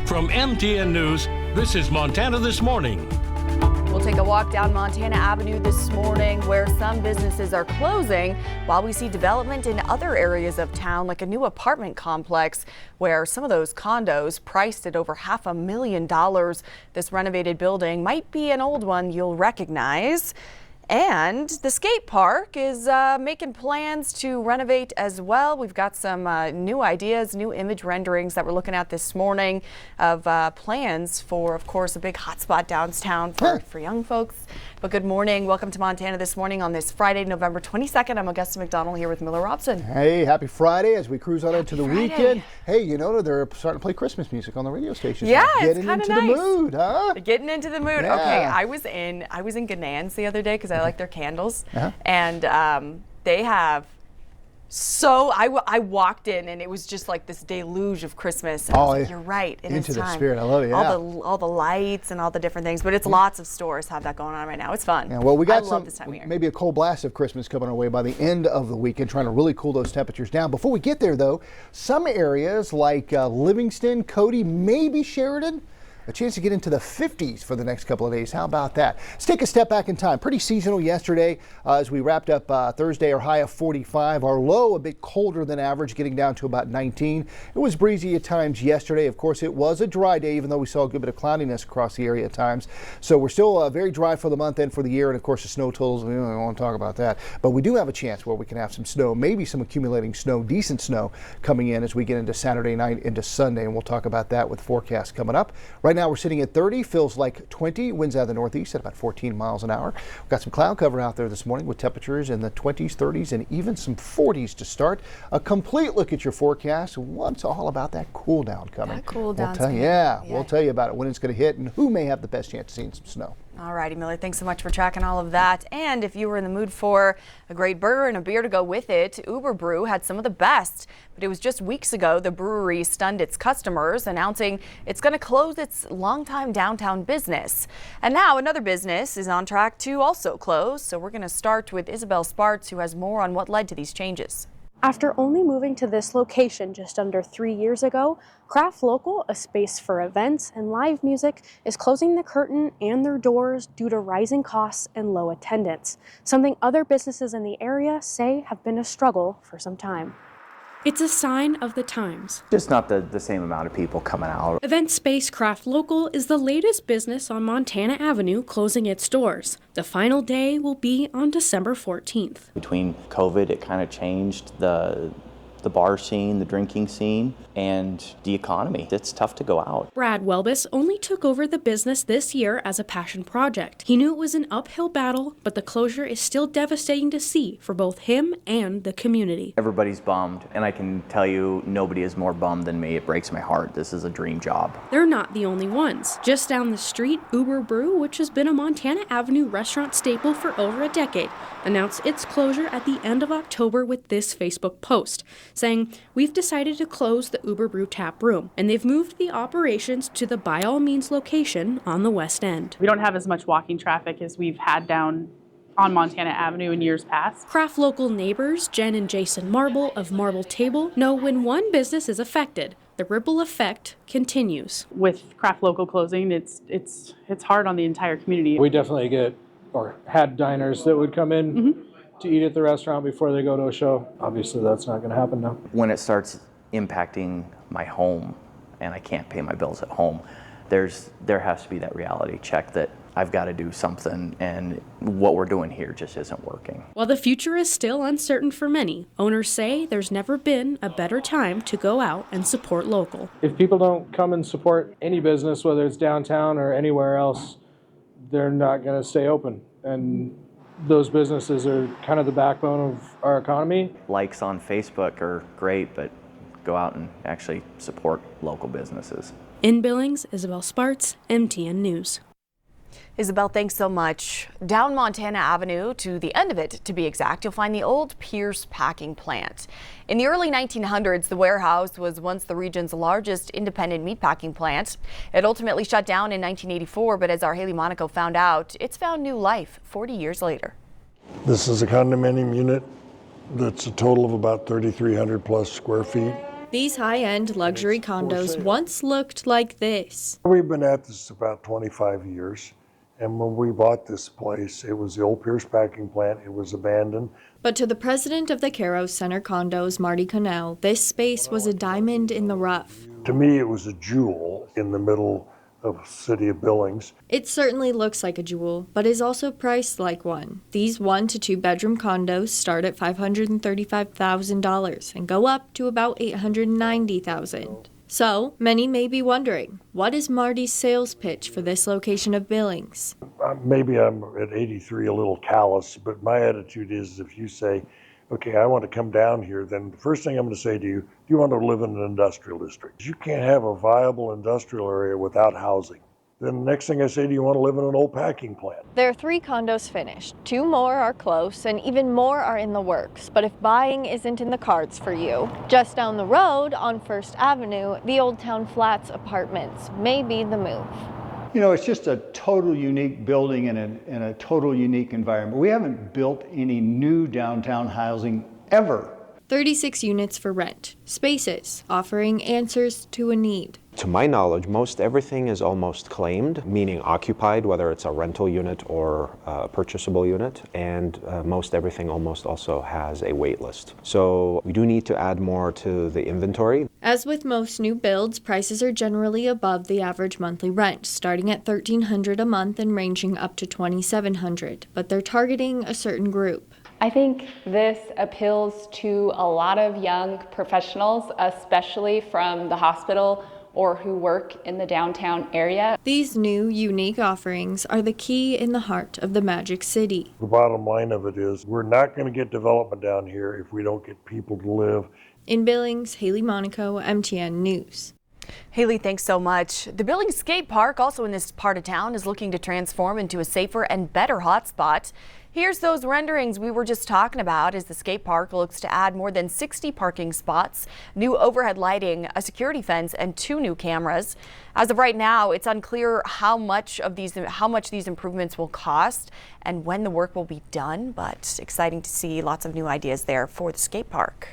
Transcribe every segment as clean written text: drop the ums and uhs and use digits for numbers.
From MTN News, this is Montana This Morning. We'll take a walk down Montana Avenue this morning where some businesses are closing while we see development in other areas of town, like a new apartment complex where some of those condos priced at over $500,000. This renovated building might be an old one you'll recognize. And the skate park is making plans to renovate as well. We've got some new ideas, new image renderings that we're looking at this morning of plans for, of course, a big hotspot downtown for young folks. But good morning. Welcome to Montana This Morning on this Friday, November 22nd. I'm Augusta McDonnell here with Miller Robson. Hey, happy Friday as we cruise on into the weekend. Hey, you know, they're starting to play Christmas music on the radio stations. Yeah, it's kind of nice. Getting into the mood, huh? Getting into the mood. Yeah. Okay, I was in Ganans the other day because I like their candles. And they have I walked in and it was just like this deluge of Christmas. And I was like, you're right. Into the spirit. I love it. Yeah. All the lights and all the different things, but it's lots of stores have that going on right now. It's fun. Yeah, well, we got love this time of year. Maybe a cold blast of Christmas coming our way by the end of the weekend, trying to really cool those temperatures down. Before we get there, though, some areas like Livingston, Cody, maybe Sheridan, a chance to get into the 50s for the next couple of days. How about that? Let's take a step back in time. Pretty seasonal yesterday as we wrapped up Thursday. Our high of 45, our low a bit colder than average, getting down to about 19. It was breezy at times yesterday. Of course, it was a dry day, even though we saw a good bit of cloudiness across the area at times. So we're still very dry for the month and for the year. And of course, the snow totals, we don't want to talk about that. But we do have a chance where we can have some snow, maybe some accumulating snow, decent snow coming in as we get into Saturday night into Sunday. And we'll talk about that with forecast coming up. Right now, we're sitting at 30, feels like 20, winds out of the northeast at about 14 miles an hour. We've got some cloud cover out there this morning with temperatures in the 20s, 30s, and even some 40s to start. A complete look at your forecast. What's all about that cool down coming? That cool down. We'll tell you about it, when it's going to hit, and who may have the best chance of seeing some snow. All righty, Miller, thanks so much for tracking all of that. And if you were in the mood for a great burger and a beer to go with it, Uber Brew had some of the best. But it was just weeks ago the brewery stunned its customers, announcing it's going to close its longtime downtown business. And now another business is on track to also close. So we're going to start with Isabel Spartz, who has more on what led to these changes. After only moving to this location just under 3 years ago, Craft Local, a space for events and live music, is closing the curtain and their doors due to rising costs and low attendance, something other businesses in the area say have been a struggle for some time. It's a sign of the times. Just not the same amount of people coming out. Event space Craft Local is the latest business on Montana Avenue closing its doors. The final day will be on December 14th. Between COVID, it kind of changed the bar scene, the drinking scene, and the economy. It's tough to go out. Brad Welbus only took over the business this year as a passion project. He knew it was an uphill battle, but the closure is still devastating to see for both him and the community. Everybody's bummed, and I can tell you nobody is more bummed than me. It breaks my heart. This is a dream job. They're not the only ones. Just down the street, Uber Brew, which has been a Montana Avenue restaurant staple for over a decade, announced its closure at the end of October with this Facebook post, saying, "We've decided to close the Uber Brew tap room," and they've moved the operations to the By All Means location on the west end. We don't have as much walking traffic as we've had down on Montana Avenue in years past. Craft Local neighbors Jen and Jason Marble of Marble Table know when one business is affected, the ripple effect continues. With Craft Local closing, it's hard on the entire community. We definitely get, or had diners that would come in to eat at the restaurant before they go to a show. Obviously, that's not going to happen now. When it starts impacting my home and I can't pay my bills at home, there has to be that reality check that I've got to do something, and what we're doing here just isn't working. While the future is still uncertain for many, owners say there's never been a better time to go out and support local. If people don't come and support any business, whether it's downtown or anywhere else, they're not going to stay open. And those businesses are kind of the backbone of our economy. Likes on Facebook are great, but go out and actually support local businesses. In Billings, Isabel Spartz, MTN News. Isabel, thanks so much. Down Montana Avenue, to the end of it to be exact, you'll find the old Pierce packing plant. In the early 1900s, the warehouse was once the region's largest independent meatpacking plant. It ultimately shut down in 1984, but as our Haley Monaco found out, it's found new life 40 years later. This is a condominium unit that's a total of about 3,300 plus square feet. These high-end luxury condos once looked like this. We've been at this about 25 years, and when we bought this place, it was the old Pierce packing plant. It was abandoned. But to the president of the Caros Center Condos, Marty Connell, this space was a diamond in the rough. To me, it was a jewel in the middle of the city of Billings. It certainly looks like a jewel, but is also priced like one. These 1 to 2 bedroom condos start at $535,000 and go up to about $890,000. So, many may be wondering, what is Marty's sales pitch for this location of Billings? Maybe I'm at 83 a little callous, but my attitude is if you say, okay, I want to come down here, then the first thing I'm going to say to you, do you want to live in an industrial district? You can't have a viable industrial area without housing. Then the next thing I say, do you want to live in an old packing plant? There are 3 condos finished, 2 more are close, and even more are in the works. But if buying isn't in the cards for you, just down the road on First Avenue, the Old Town Flats apartments may be the move. You know, it's just a total unique building in a total unique environment. We haven't built any new downtown housing ever. 36 units for rent, spaces offering answers to a need. To my knowledge, most everything is almost claimed, meaning occupied, whether it's a rental unit or a purchasable unit, and most everything almost also has a wait list. So we do need to add more to the inventory. As with most new builds, prices are generally above the average monthly rent, starting at $1,300 a month and ranging up to $2,700, but they're targeting a certain group. I think this appeals to a lot of young professionals, especially from the hospital or who work in the downtown area. These new, unique offerings are the key in the heart of the Magic City. The bottom line of it is we're not going to get development down here if we don't get people to live. In Billings, Haley Monaco, MTN News. Haley, thanks so much. The Billings Skate Park, also in this part of town, is looking to transform into a safer and better hotspot. Here's those renderings we were just talking about as the skate park looks to add more than 60 parking spots, new overhead lighting, a security fence, and 2 new cameras. As of right now, it's unclear how much these improvements will cost and when the work will be done, but exciting to see lots of new ideas there for the skate park.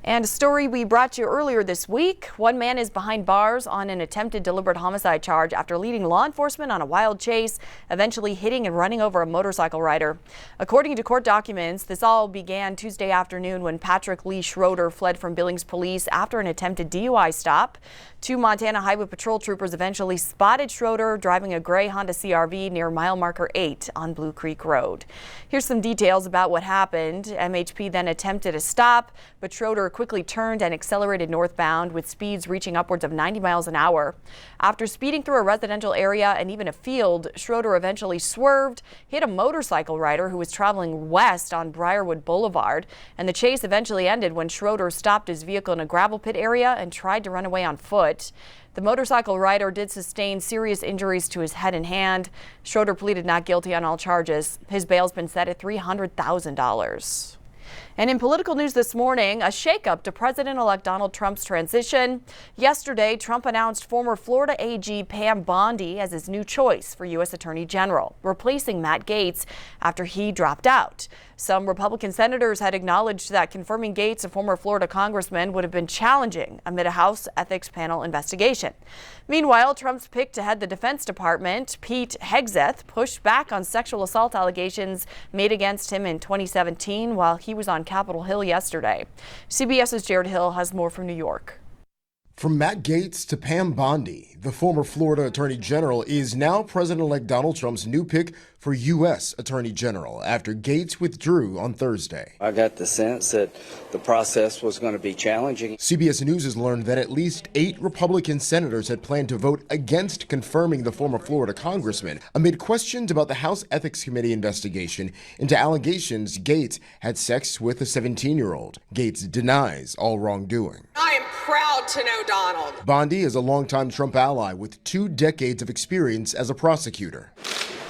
And a story we brought you earlier this week. One man is behind bars on an attempted deliberate homicide charge after leading law enforcement on a wild chase, eventually hitting and running over a motorcycle rider. According to court documents, this all began Tuesday afternoon when Patrick Lee Schroeder fled from Billings police after an attempted DUI stop. 2 Montana Highway Patrol troopers eventually spotted Schroeder driving a gray Honda CR-V near mile marker 8 on Blue Creek Road. Here's some details about what happened. MHP then attempted a stop, but Schroeder quickly turned and accelerated northbound with speeds reaching upwards of 90 miles an hour. After speeding through a residential area and even a field, Schroeder eventually swerved, hit a motorcycle rider who was traveling west on Briarwood Boulevard, and the chase eventually ended when Schroeder stopped his vehicle in a gravel pit area and tried to run away on foot. The motorcycle rider did sustain serious injuries to his head and hand. Schroeder pleaded not guilty on all charges. His bail's been set at $300,000. And in political news this morning, a shakeup to President-elect Donald Trump's transition. Yesterday, Trump announced former Florida AG Pam Bondi as his new choice for U.S. Attorney General, replacing Matt Gaetz after he dropped out. Some Republican senators had acknowledged that confirming Gaetz, a former Florida congressman, would have been challenging amid a House Ethics Panel investigation. Meanwhile, Trump's pick to head the Defense Department, Pete Hegseth, pushed back on sexual assault allegations made against him in 2017 while he was on Capitol Hill yesterday. CBS's Jared Hill has more from New York. From Matt Gaetz to Pam Bondi, the former Florida Attorney General is now President-elect Donald Trump's new pick for U.S. Attorney General after Gaetz withdrew on Thursday. I got the sense that the process was going to be challenging. CBS News has learned that at least 8 Republican senators had planned to vote against confirming the former Florida congressman amid questions about the House Ethics Committee investigation into allegations Gaetz had sex with a 17-year-old. Gaetz denies all wrongdoing. I am proud to know Donald. Bondi is a longtime Trump ally with 2 decades of experience as a prosecutor.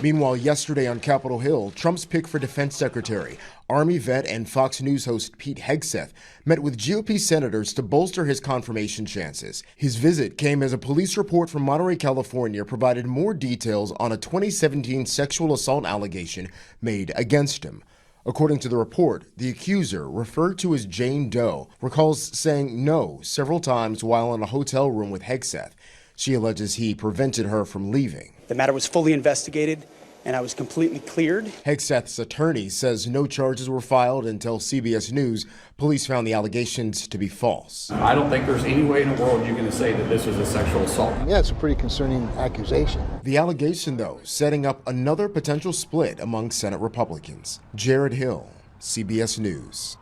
Meanwhile, yesterday on Capitol Hill, Trump's pick for defense secretary, Army vet and Fox News host Pete Hegseth, met with GOP senators to bolster his confirmation chances. His visit came as a police report from Monterey, California, provided more details on a 2017 sexual assault allegation made against him. According to the report, the accuser, referred to as Jane Doe, recalls saying no several times while in a hotel room with Hegseth. She alleges he prevented her from leaving. The matter was fully investigated, and I was completely cleared. Hegseth's attorney says no charges were filed until CBS News police found the allegations to be false. I don't think there's any way in the world you're going to say that this was a sexual assault. Yeah, it's a pretty concerning accusation. The allegation, though, setting up another potential split among Senate Republicans. Jared Hill, CBS News.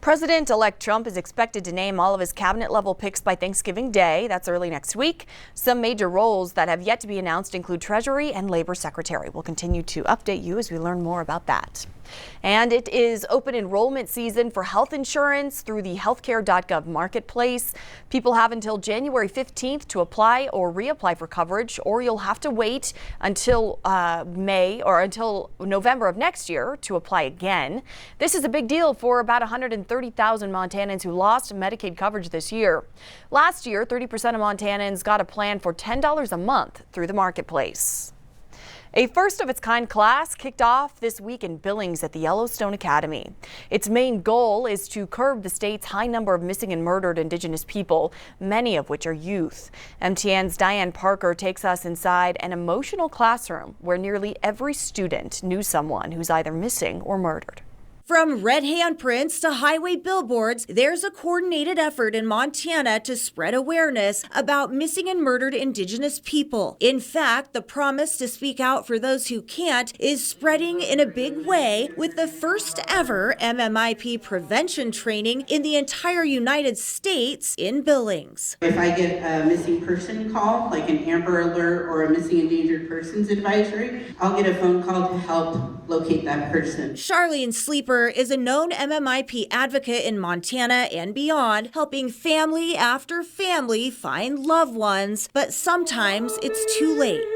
President-elect Trump is expected to name all of his cabinet-level picks by Thanksgiving Day. That's early next week. Some major roles that have yet to be announced include Treasury and Labor Secretary. We'll continue to update you as we learn more about that. And it is open enrollment season for health insurance through the healthcare.gov marketplace. People have until January 15th to apply or reapply for coverage, or you'll have to wait until May or until November of next year to apply again. This is a big deal for about 130,000 Montanans who lost Medicaid coverage this year. Last year, 30% of Montanans got a plan for $10 a month through the marketplace. A first-of-its-kind class kicked off this week in Billings at the Yellowstone Academy. Its main goal is to curb the state's high number of missing and murdered Indigenous people, many of which are youth. MTN's Diane Parker takes us inside an emotional classroom where nearly every student knew someone who's either missing or murdered. From red handprints to highway billboards, there's a coordinated effort in Montana to spread awareness about missing and murdered Indigenous people. In fact, the promise to speak out for those who can't is spreading in a big way with the first ever MMIP prevention training in the entire United States in Billings. If I get a missing person call, like an Amber Alert or a missing endangered persons advisory, I'll get a phone call to help locate that person. Charlene Sleeper is a known MMIP advocate in Montana and beyond, helping family after family find loved ones, but sometimes it's too late.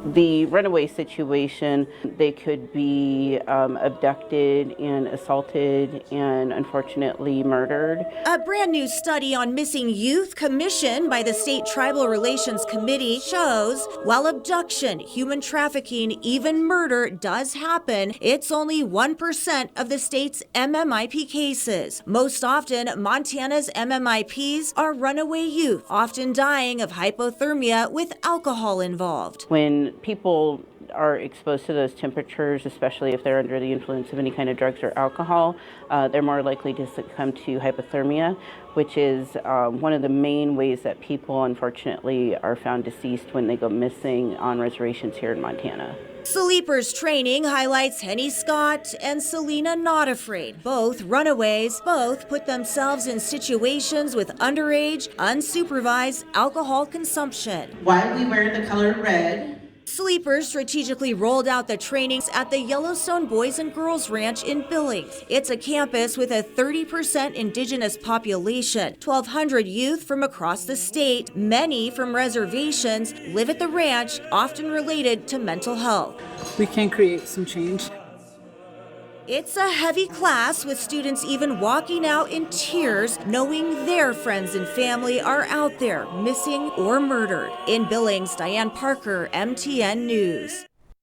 The runaway situation, they could be abducted and assaulted and unfortunately murdered. A brand new study on missing youth commissioned by the State Tribal Relations Committee shows while abduction, human trafficking, even murder does happen, it's only 1% of the state's MMIP cases. Most often, Montana's MMIPs are runaway youth, often dying of hypothermia with alcohol involved. When people are exposed to those temperatures, especially if they're under the influence of any kind of drugs or alcohol, they're more likely to succumb to hypothermia, which is one of the main ways that people unfortunately are found deceased when they go missing on reservations here in Montana. Sleeper's training highlights Henny Scott and Selena Not Afraid, both runaways. Both put themselves in situations with underage, unsupervised alcohol consumption. Why we wear the color red. Sleeper strategically rolled out the trainings at the Yellowstone Boys and Girls Ranch in Billings. It's a campus with a 30% Indigenous population. 1,200 youth from across the state, many from reservations, live at the ranch, often related to mental health. We can create some change. It's a heavy class with students even walking out in tears knowing their friends and family are out there missing or murdered. In Billings, Diane Parker, MTN News.